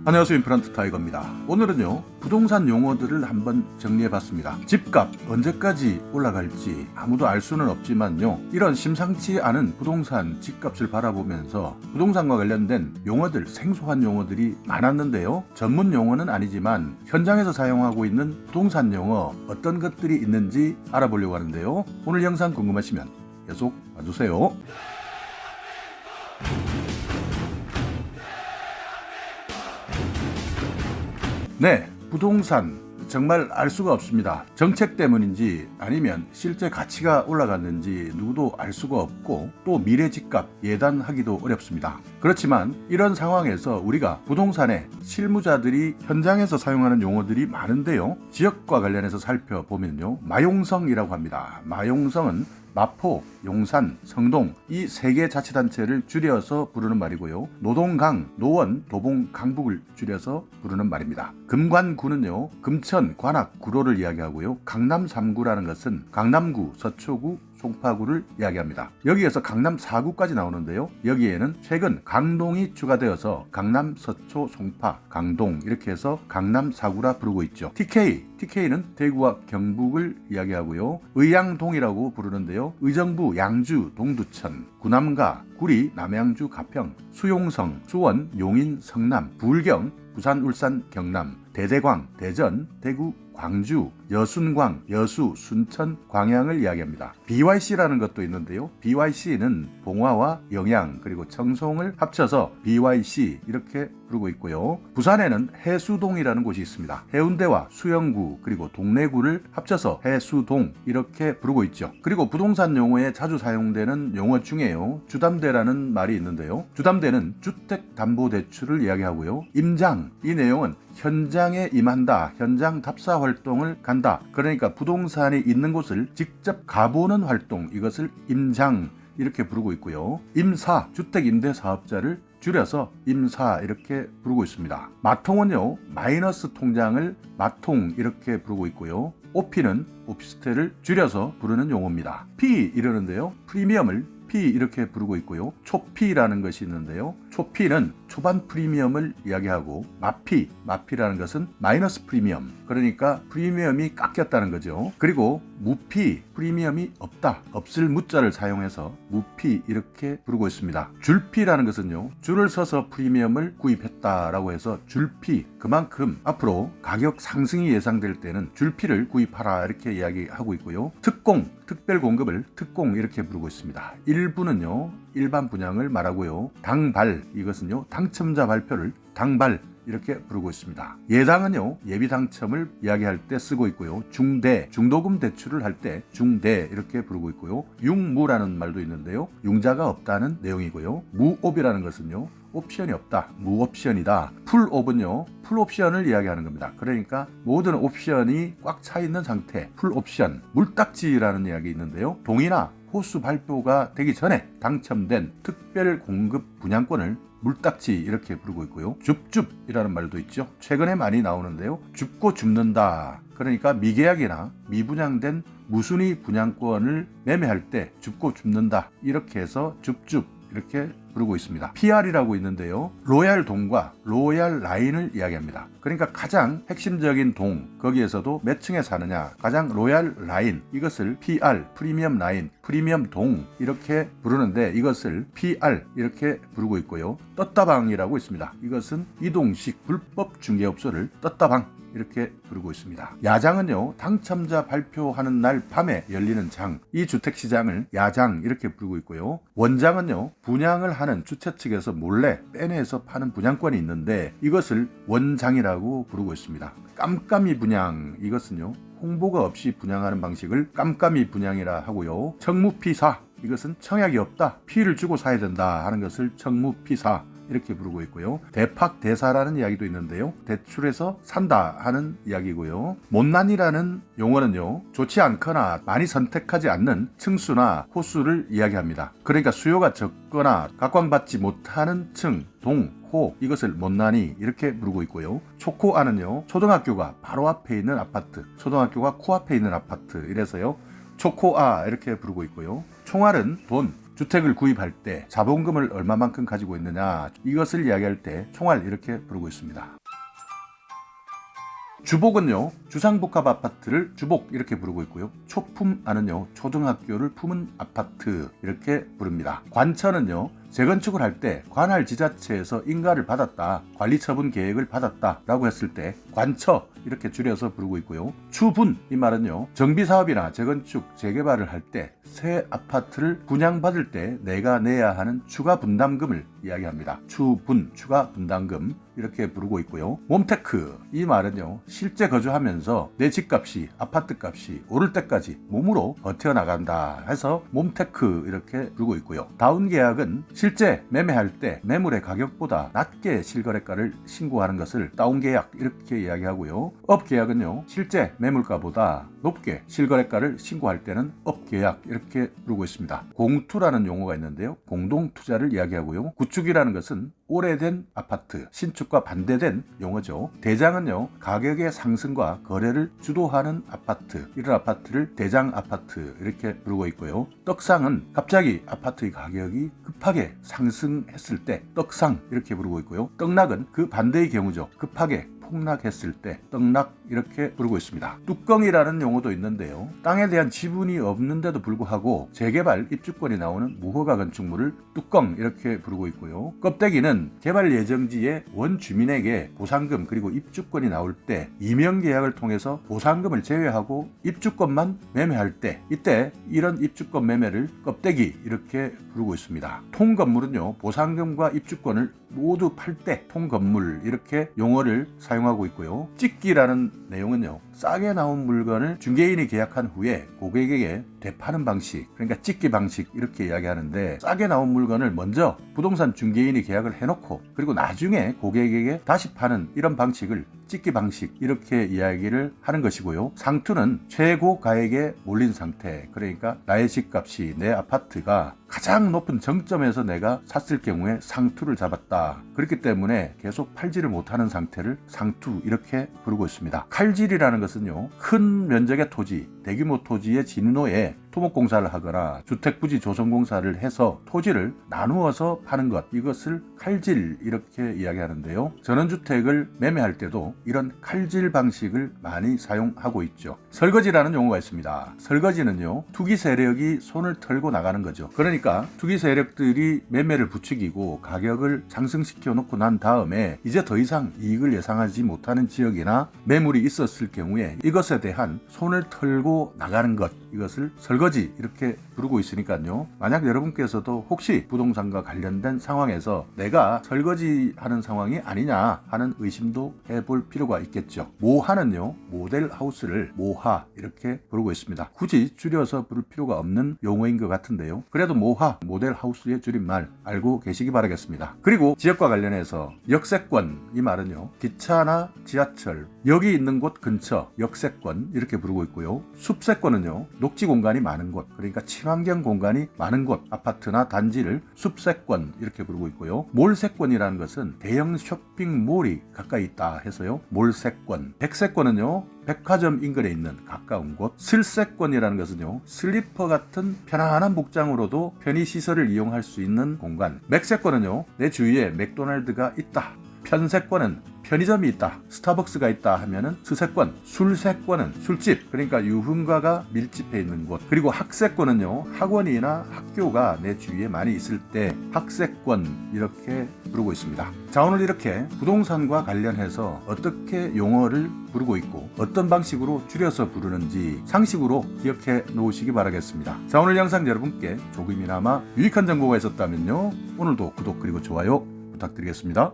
안녕하세요. 임플란트 타이거입니다. 오늘은요, 부동산 용어들을 한번 정리해봤습니다. 집값 언제까지 올라갈지 아무도 알 수는 없지만요, 이런 심상치 않은 부동산 집값을 바라보면서 부동산과 관련된 용어들, 생소한 용어들이 많았는데요, 전문 용어는 아니지만 현장에서 사용하고 있는 부동산 용어 어떤 것들이 있는지 알아보려고 하는데요, 오늘 영상 궁금하시면 계속 봐주세요. 네, 부동산 정말 알 수가 없습니다. 정책 때문인지 아니면 실제 가치가 올라갔는지 누구도 알 수가 없고, 또 미래 집값 예단하기도 어렵습니다. 그렇지만 이런 상황에서 우리가 부동산에 실무자들이 현장에서 사용하는 용어들이 많은데요, 지역과 관련해서 살펴보면요, 마용성이라고 합니다. 마용성은 마포, 용산, 성동 이 세 개 자치단체를 줄여서 부르는 말이고요. 노동강, 노원, 도봉, 강북을 줄여서 부르는 말입니다. 금관구는요, 금천, 관악, 구로를 이야기하고요. 강남 3구라는 것은 강남구, 서초구, 송파구를 이야기합니다. 여기에서 강남 4구까지 나오는데요, 여기에는 최근 강동이 추가되어서 강남, 서초, 송파, 강동 이렇게 해서 강남 4구라 부르고 있죠. TK는 대구와 경북을 이야기하고요. 의양동이라고 부르는데요, 의정부, 양주, 동두천, 구남가, 구리, 남양주, 가평, 수용성, 수원, 용인, 성남, 부울경, 부산, 울산, 경남, 대대광, 대전, 대구, 광주, 여순광, 여수, 순천, 광양을 이야기합니다. BYC라는 것도 있는데요, BYC는 봉화와 영양 그리고 청송을 합쳐서 BYC 이렇게 부르고 있고요. 부산에는 해수동이라는 곳이 있습니다. 해운대와 수영구 그리고 동래구를 합쳐서 해수동 이렇게 부르고 있죠. 그리고 부동산 용어에 자주 사용되는 용어 중에요, 주담대라는 말이 있는데요, 주담대는 주택담보대출을 이야기하고요. 임장, 이 내용은 현장에 임한다, 현장 답사 활동을 간다, 그러니까 부동산이 있는 곳을 직접 가보는 활동, 이것을 임장 이렇게 부르고 있고요. 임사, 주택임대사업자를 줄여서 임사 이렇게 부르고 있습니다. 마통은요, 마이너스 통장을 마통 이렇게 부르고 있고요. 오피는 오피스텔을 줄여서 부르는 용어입니다. 피 이러는데요, 프리미엄을 피 이렇게 부르고 있고요. 초피라는 것이 있는데요, 초피는 초반 프리미엄을 이야기하고, 마피라는 것은 마이너스 프리미엄, 그러니까 프리미엄이 깎였다는 거죠. 그리고 무피, 프리미엄이 없다, 없을 무자를 사용해서 무피 이렇게 부르고 있습니다. 줄피라는 것은요, 줄을 서서 프리미엄을 구입했다라고 해서 줄피, 그만큼 앞으로 가격 상승이 예상될 때는 줄피를 구입하라 이렇게 이야기하고 있고요. 특공, 특별 공급을 특공 이렇게 부르고 있습니다. 일부는요, 일반 분양을 말하고요. 당발, 이것은요, 당첨자 발표를 당발 이렇게 부르고 있습니다. 예당은요, 예비 당첨을 이야기할 때 쓰고 있고요. 중대, 중도금 대출을 할 때 중대 이렇게 부르고 있고요. 융무라는 말도 있는데요, 융자가 없다는 내용이고요. 무옵이라는 것은요, 옵션이 없다, 무옵션이다. 풀옵은요, 풀옵션을 이야기하는 겁니다. 그러니까 모든 옵션이 꽉 차 있는 상태, 풀옵션. 물딱지라는 이야기 있는데요, 동의나 호수 발표가 되기 전에 당첨된 특별 공급 분양권을 물딱지 이렇게 부르고 있고요. 줍줍이라는 말도 있죠. 최근에 많이 나오는데요, 줍고 줍는다, 그러니까 미계약이나 미분양된 무순위 분양권을 매매할 때 줍고 줍는다 이렇게 해서 줍줍 이렇게 부르고 있습니다. PR이라고 있는데요, 로얄 동과 로얄 라인을 이야기합니다. 그러니까 가장 핵심적인 동, 거기에서도 몇 층에 사느냐, 가장 로얄 라인, 이것을 PR, 프리미엄 라인, 프리미엄 동 이렇게 부르는데, 이것을 PR 이렇게 부르고 있고요. 떴다방이라고 있습니다. 이것은 이동식 불법 중개업소를 떴다방 이렇게 부르고 있습니다. 야장은요, 당첨자 발표하는 날 밤에 열리는 장, 이 주택시장을 야장 이렇게 부르고 있고요. 원장은요, 분양을 하는 주최 측에서 몰래 빼내서 파는 분양권이 있는데, 이것을 원장이라고 부르고 있습니다. 깜깜이 분양, 이것은요, 홍보가 없이 분양하는 방식을 깜깜이 분양이라 하고요. 청무피사, 이것은 청약이 없다, 피를 주고 사야 된다 하는 것을 청무피사 이렇게 부르고 있고요. 대팍대사라는 이야기도 있는데요, 대출해서 산다 하는 이야기고요. 못난이라는 용어는요, 좋지 않거나 많이 선택하지 않는 층수나 호수를 이야기합니다. 그러니까 수요가 적거나 각광받지 못하는 층, 동, 호, 이것을 못난이 이렇게 부르고 있고요. 초코아는요, 초등학교가 바로 앞에 있는 아파트, 초등학교가 코앞에 있는 아파트 이래서요, 초코아 이렇게 부르고 있고요. 총알은 돈, 주택을 구입할 때 자본금을 얼마만큼 가지고 있느냐, 이것을 이야기할 때 총알 이렇게 부르고 있습니다. 주복은요, 주상복합 아파트를 주복 이렇게 부르고 있고요. 초품안은요, 초등학교를 품은 아파트 이렇게 부릅니다. 관처는요, 재건축을 할 때 관할 지자체에서 인가를 받았다, 관리처분 계획을 받았다 라고 했을 때 관처 이렇게 줄여서 부르고 있고요. 추분, 이 말은요, 정비사업이나 재건축, 재개발을 할 때 새 아파트를 분양받을 때 내가 내야 하는 추가 분담금을 이야기합니다. 추분, 추가 분담금 이렇게 부르고 있고요. 몸테크, 이 말은요, 실제 거주하면서 내 집값이, 아파트값이 오를 때까지 몸으로 버텨나간다 해서 몸테크 이렇게 부르고 있고요. 다운계약은 실제 매매할 때 매물의 가격보다 낮게 실거래가를 신고하는 것을 다운계약 이렇게 이야기하고요. 업계약은요, 실제 매물가보다 높게 실거래가를 신고할 때는 업계약 이렇게 부르고 있습니다. 공투라는 용어가 있는데요, 공동투자를 이야기하고요. 구축이라는 것은 오래된 아파트, 신축과 반대된 용어죠. 대장은요, 가격의 상승과 거래를 주도하는 아파트, 이런 아파트를 대장 아파트 이렇게 부르고 있고요. 떡상은 갑자기 아파트의 가격이 급하게 상승했을 때 떡상 이렇게 부르고 있고요. 떡락은 그 반대의 경우죠. 급하게 폭락했을 때 떡락 이렇게 부르고 있습니다. 뚜껑이라는 용어도 있는데요, 땅에 대한 지분이 없는데도 불구하고 재개발 입주권이 나오는 무허가 건축물을 뚜껑 이렇게 부르고 있고요. 껍데기는 개발 예정지의 원주민에게 보상금 그리고 입주권이 나올 때 이명계약을 통해서 보상금을 제외하고 입주권만 매매할 때, 이때 이런 입주권 매매를 껍데기 이렇게 부르고 있습니다. 통건물은요, 보상금과 입주권을 모두 팔 때 통건물 이렇게 용어를 사용하고 있고요. 찍기라는 내용은요, 싸게 나온 물건을 중개인이 계약한 후에 고객에게 되파는 방식, 그러니까 찍기 방식 이렇게 이야기하는데, 싸게 나온 물건을 먼저 부동산 중개인이 계약을 해놓고 그리고 나중에 고객에게 다시 파는 이런 방식을 찍기 방식 이렇게 이야기를 하는 것이고요. 상투는 최고 가액에 몰린 상태, 그러니까 나의 집값이, 내 아파트가 가장 높은 정점에서 내가 샀을 경우에 상투를 잡았다, 그렇기 때문에 계속 팔지를 못하는 상태를 상투 이렇게 부르고 있습니다. 칼질이라는 것은요, 큰 면적의 토지, 대규모 토지의 진로에 토목공사를 하거나 주택부지 조성공사를 해서 토지를 나누어서 파는 것, 이것을 칼질 이렇게 이야기하는데요. 전원주택을 매매할 때도 이런 칼질 방식을 많이 사용하고 있죠. 설거지라는 용어가 있습니다. 설거지는요, 투기 세력이 손을 털고 나가는 거죠. 그러니까 투기 세력들이 매매를 부추기고 가격을 상승시켜 놓고 난 다음에 이제 더 이상 이익을 예상하지 못하는 지역이나 매물이 있었을 경우에 이것에 대한 손을 털고 나가는 것, 이것을 설거지 이렇게 부르고 있으니까요. 만약 여러분께서도 혹시 부동산과 관련된 상황에서 내가 설거지하는 상황이 아니냐 하는 의심도 해볼 필요가 있겠죠. 모하는요, 모델 하우스를 모하 이렇게 부르고 있습니다. 굳이 줄여서 부를 필요가 없는 용어인 것 같은데요. 그래도 모하, 모델 하우스의 줄임말 알고 계시기 바라겠습니다. 그리고 지역과 관련해서 역세권, 이 말은요, 기차나 지하철, 여기 있는 곳 근처 역세권 이렇게 부르고 있고요. 숲세권은요, 녹지 공간이 많은 곳, 그러니까 친환경 공간이 많은 곳, 아파트나 단지를 숲세권 이렇게 부르고 있고요. 몰세권이라는 것은 대형 쇼핑몰이 가까이 있다 해서요, 몰세권. 백세권은요, 백화점 인근에 있는 가까운 곳. 슬세권이라는 것은요, 슬리퍼 같은 편안한 복장으로도 편의시설을 이용할 수 있는 공간. 맥세권은요, 내 주위에 맥도날드가 있다. 편세권은 편의점이 있다, 스타벅스가 있다 하면은 스세권. 술세권은 술집, 그러니까 유흥가가 밀집해 있는 곳. 그리고 학세권은요, 학원이나 학교가 내 주위에 많이 있을 때 학세권 이렇게 부르고 있습니다. 자, 오늘 이렇게 부동산과 관련해서 어떻게 용어를 부르고 있고 어떤 방식으로 줄여서 부르는지 상식으로 기억해 놓으시기 바라겠습니다. 자, 오늘 영상 여러분께 조금이나마 유익한 정보가 있었다면요, 오늘도 구독 그리고 좋아요 부탁드리겠습니다.